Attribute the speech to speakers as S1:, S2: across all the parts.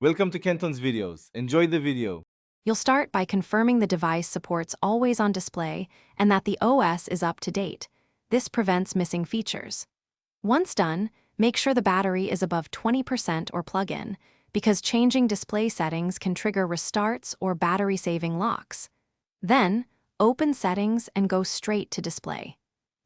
S1: Welcome to Kenton's videos. Enjoy the video.
S2: You'll start by confirming the device supports always-on display and that the OS is up to date. This prevents missing features. Once done, make sure the battery is above 20% or plug-in, because changing display settings can trigger restarts or battery-saving locks. Then, open Settings and go straight to Display.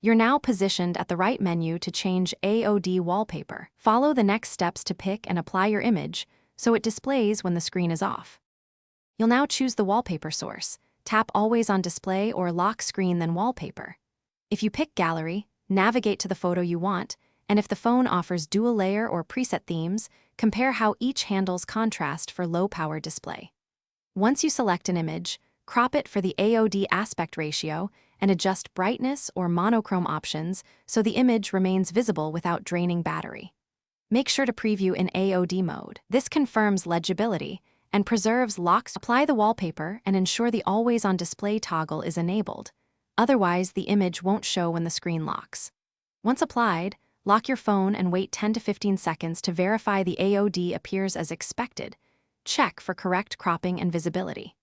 S2: You're now positioned at the right menu to change AOD wallpaper. Follow the next steps to pick and apply your image so it displays when the screen is off. You'll now choose the wallpaper source. Tap Always on Display or Lock Screen then Wallpaper. If you pick Gallery, navigate to the photo you want, and if the phone offers dual layer or preset themes, compare how each handles contrast for low-power display. Once you select an image, crop it for the AOD aspect ratio and adjust brightness or monochrome options so the image remains visible without draining battery. Make sure to preview in AOD mode. This confirms legibility and preserves locks. Apply the wallpaper and ensure the Always on Display toggle is enabled. Otherwise, the image won't show when the screen locks. Once applied, lock your phone and wait 10 to 15 seconds to verify the AOD appears as expected. Check for correct cropping and visibility.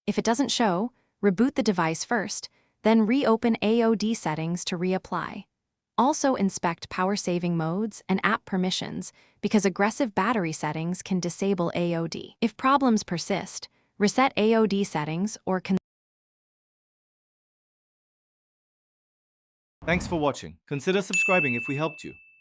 S2: If it doesn't show, reboot the device first, then reopen AOD settings to reapply. Also inspect power-saving modes and app permissions because aggressive battery settings can disable AOD. If problems persist, reset AOD settings or
S1: Thanks for watching. Consider subscribing if we helped you.